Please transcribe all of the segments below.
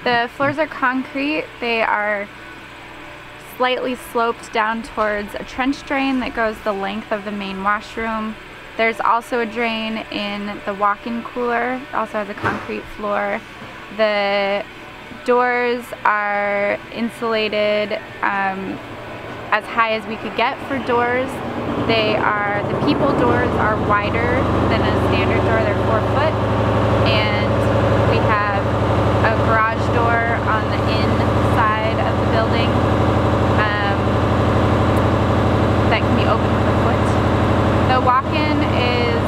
The floors are concrete. They are slightly sloped down towards a trench drain that goes the length of the main washroom. There's also a drain in the walk-in cooler. It also has a concrete floor. The doors are insulated as high as we could get for doors. The people doors are wider than a standard door. They're 4 foot. And we have a garage door on the inside of the building that can be opened with a foot. The walk-in is,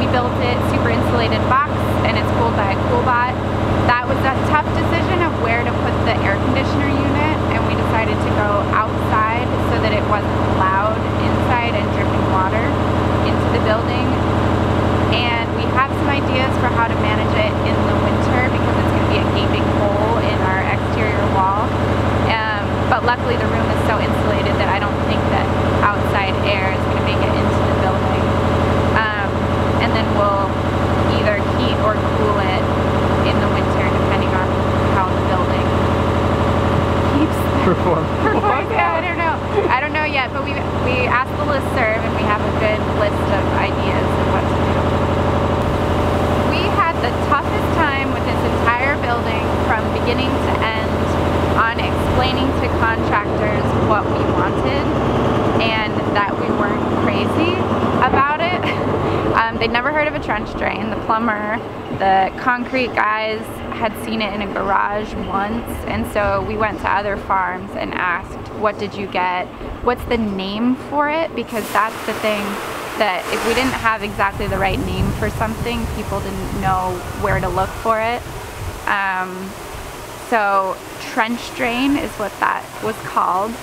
we built it super insulated box, and it's cooled by a CoolBot. That was a tough decision of where to put the air conditioner unit, and we decided to go outside so that it wasn't loud inside and dripping water into the building. And we have some ideas for how to manage it in the winter because it's going to be a gaping hole in our exterior wall. But luckily the room is so insulated that I don't think that outside air is going to make it into the building. And then we'll either heat or cool it in the winter depending on how the building keeps performing. I don't know yet, but we asked the listserv and we have a good list of ideas of what to do. We had the toughest time with this entire building from beginning to end on explaining to contractors what we wanted and that we weren't crazy about it. They'd never heard of a trench drain. The plumber, the concrete guys had seen it in a garage once, and so we went to other farms and asked, what did you get? What's the name for it? Because that's the thing, that if we didn't have exactly the right name for something, people didn't know where to look for it. So trench drain is what that was called,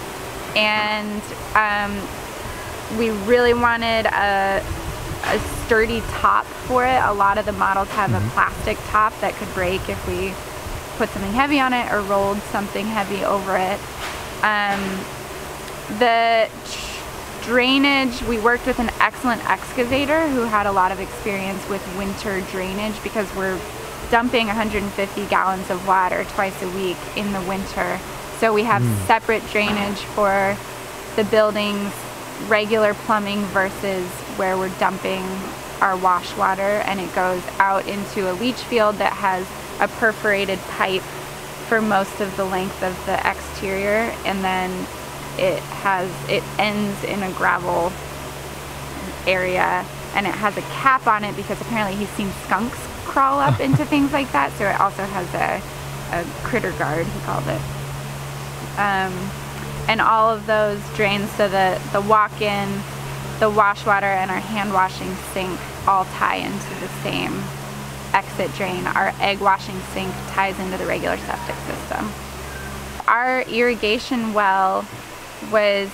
and we really wanted a sturdy top for it. A lot of the models have a plastic top that could break if we put something heavy on it or rolled something heavy over it. The drainage, we worked with an excellent excavator who had a lot of experience with winter drainage because we're dumping 150 gallons of water twice a week in the winter. So we have separate drainage for the building's regular plumbing versus where we're dumping our wash water, and it goes out into a leach field that has a perforated pipe for most of the length of the exterior, and then it ends in a gravel area, and it has a cap on it because apparently he's seen skunks crawl up into things like that, so it also has a critter guard, he called it. And all of those drains, so the walk-in, the wash water, and our hand washing sink all tie into the same exit drain. Our egg washing sink ties into the regular septic system. Our irrigation well was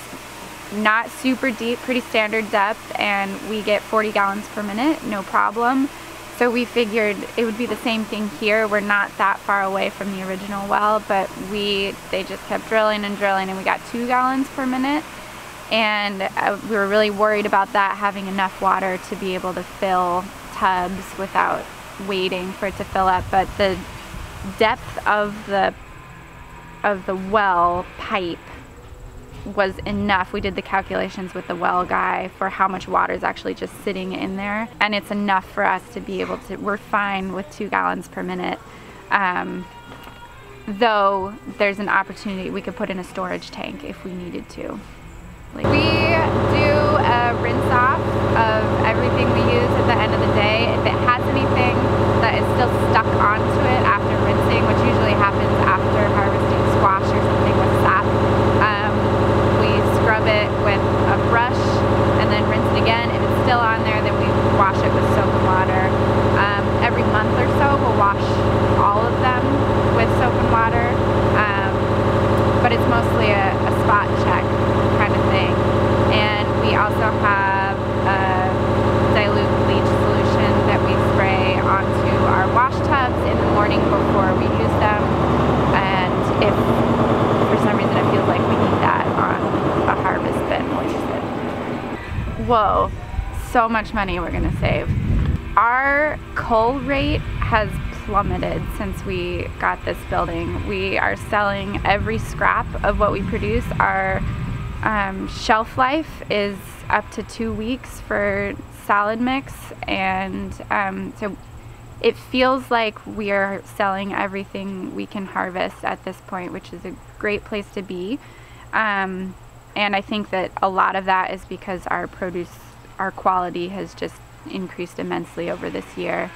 not super deep, pretty standard depth, and we get 40 gallons per minute, no problem. So we figured it would be the same thing here. We're not that far away from the original well, but they just kept drilling and drilling, and we got 2 gallons per minute. And we were really worried about that, having enough water to be able to fill tubs without waiting for it to fill up. But the depth of the well pipe was enough. We did the calculations with the well guy for how much water is actually just sitting in there, and it's enough for us to be able to, we're fine with 2 gallons per minute. Though there's an opportunity, we could put in a storage tank if we needed to. We do a rinse off of everything we use at the end of the day. If it has anything that is still stuck onto it after rinsing, which usually happens after harvesting squash or something with sap, we scrub it with a brush and then rinse it again. If it's still on there, then we wash it with soap and water. Every month or so, we'll wash all of them with soap and water, but it's mostly a spot check kind of thing. And we also have a dilute bleach solution that we spray onto our wash tubs in the morning before we use them, and if for some reason it feels like we need that on a harvest bin, we'll use it. Whoa, so much money we're gonna save. Our cull rate has plummeted since we got this building. We are selling every scrap of what we produce. Our shelf life is up to 2 weeks for salad mix, and so it feels like we are selling everything we can harvest at this point, which is a great place to be. And I think that a lot of that is because our quality has just increased immensely over this year.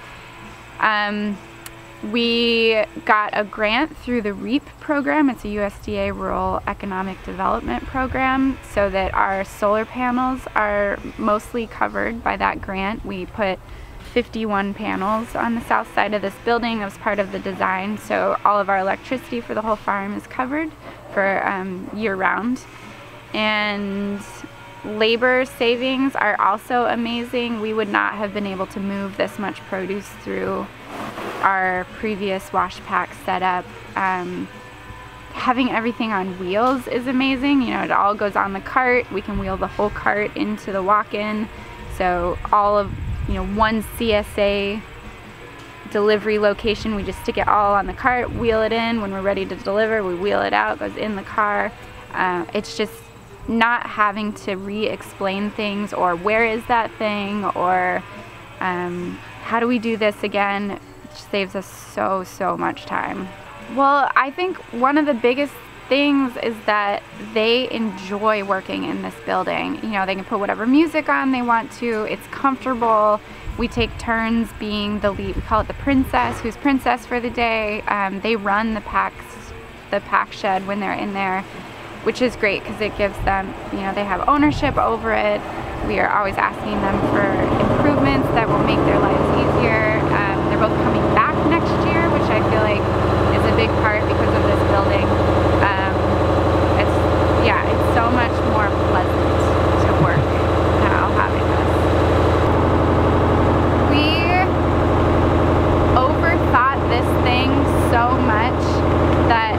We got a grant through the REAP program. It's a USDA Rural Economic Development Program, so that our solar panels are mostly covered by that grant. We put 51 panels on the south side of this building. That was part of the design, so all of our electricity for the whole farm is covered for year-round. And labor savings are also amazing. We would not have been able to move this much produce through our previous wash pack setup. Having everything on wheels is amazing. You know, it all goes on the cart. We can wheel the whole cart into the walk-in. So all of, you know, one CSA delivery location, we just stick it all on the cart, wheel it in. When we're ready to deliver, we wheel it out, goes in the car. It's just not having to re-explain things, or where is that thing, or how do we do this again. It saves us so much time. Well, I think one of the biggest things is that they enjoy working in this building. You know, they can put whatever music on they want to. It's comfortable. We take turns being the lead. We call it the princess, who's princess for the day. They run the Packshed when they're in there, which is great because it gives them, you know, they have ownership over it. We are always asking them for improvements that will make their lives easier. They're both coming back next year, which I feel like is a big part because of this building. It's so much more pleasant to work now having this. We overthought this thing so much that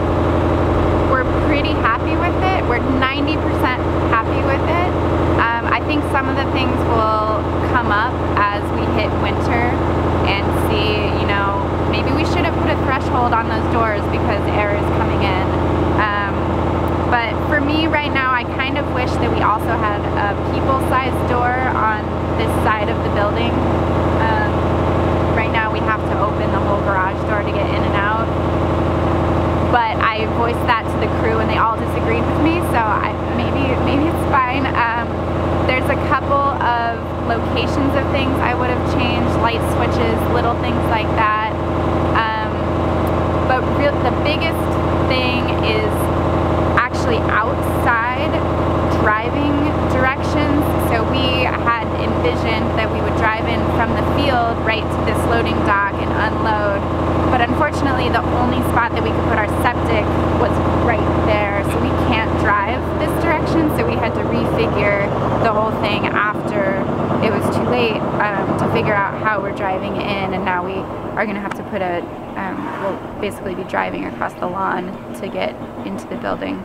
we're pretty happy with it. We're 90% happy with it. I think some of the things will come up as we hit winter and see, you know, maybe we should have put a threshold on those doors because air is coming in. But for me right now, I kind of wish that we also had a people-sized door on this side of the building. Right now we have to open the whole garage door to get in and out. But I voiced that to the crew and they all disagreed with me, so maybe it's fine. There's a couple of locations of things I would have changed, light switches, little things like that. But the biggest thing is actually outside driving directions. So we had envisioned that we would drive in from the field right to this loading dock and unload. But unfortunately, the only spot that we could put our septic was right there. So we can't drive this direction. So we had to refigure the whole thing after it was too late to figure out how we're driving in. And now we are going to have to put we'll basically be driving across the lawn to get into the building,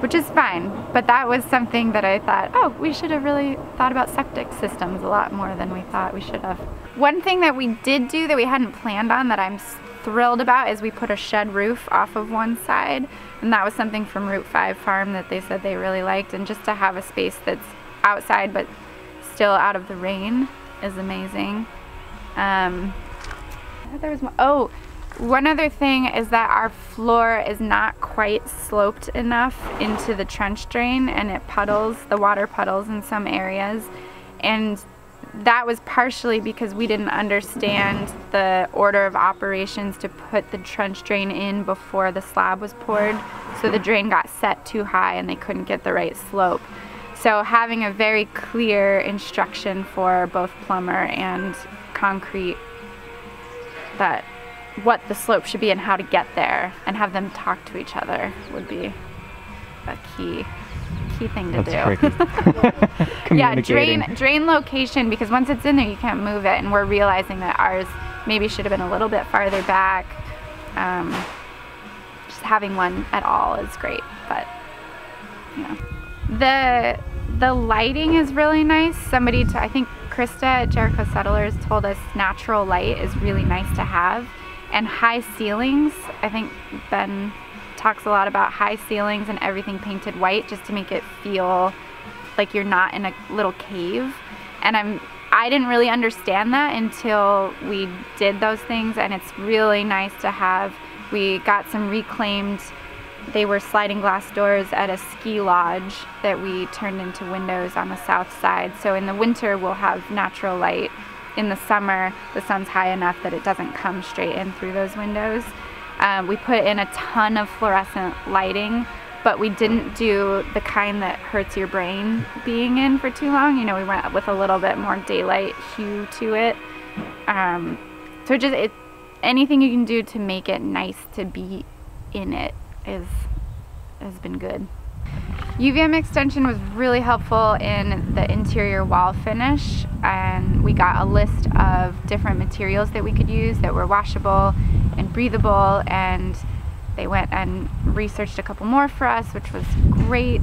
which is fine. But that was something that I thought, oh, we should have really thought about septic systems a lot more than we thought we should have. One thing that we did do that we hadn't planned on that I'm thrilled about is we put a shed roof off of one side, and that was something from Route 5 Farm that they said they really liked, and just to have a space that's outside but still out of the rain is amazing. One other thing is that our floor is not quite sloped enough into the trench drain, and it puddles, the water puddles in some areas, and that was partially because we didn't understand the order of operations to put the trench drain in before the slab was poured, so the drain got set too high and they couldn't get the right slope. So having a very clear instruction for both plumber and concrete that what the slope should be and how to get there, and have them talk to each other would be a key thing to do. Yeah, drain location, because once it's in there you can't move it, and we're realizing that ours maybe should have been a little bit farther back. Just having one at all is great, but you know. The lighting is really nice. I think Krista at Jericho Settlers told us natural light is really nice to have. and high ceilings. I think Ben talks a lot about high ceilings and everything painted white just to make it feel like you're not in a little cave. And I didn't really understand that until we did those things, and it's really nice to have. We got some reclaimed, they were sliding glass doors at a ski lodge that we turned into windows on the south side. So in the winter we'll have natural light. In the summer the sun's high enough that it doesn't come straight in through those windows. We put in a ton of fluorescent lighting, but we didn't do the kind that hurts your brain being in for too long. You know, we went with a little bit more daylight hue to it. So anything you can do to make it nice to be in it has been good. UVM extension was really helpful in the interior wall finish, and we got a list of different materials that we could use that were washable and breathable, and they went and researched a couple more for us, which was great.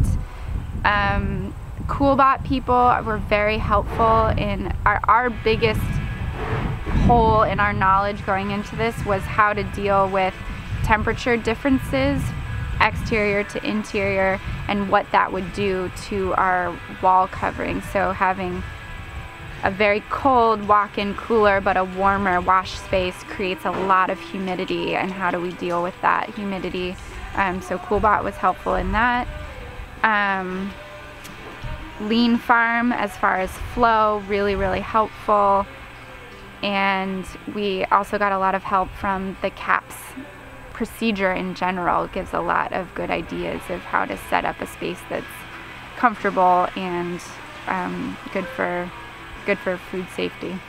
Coolbot people were very helpful in our biggest hole in our knowledge going into this was how to deal with temperature differences exterior to interior and what that would do to our wall covering. So having a very cold walk-in cooler but a warmer wash space creates a lot of humidity, and how do we deal with that humidity? So Coolbot was helpful in that. Lean Farm as far as flow, really helpful. And we also got a lot of help from the CAPS procedure in general. It gives a lot of good ideas of how to set up a space that's comfortable and good for food safety.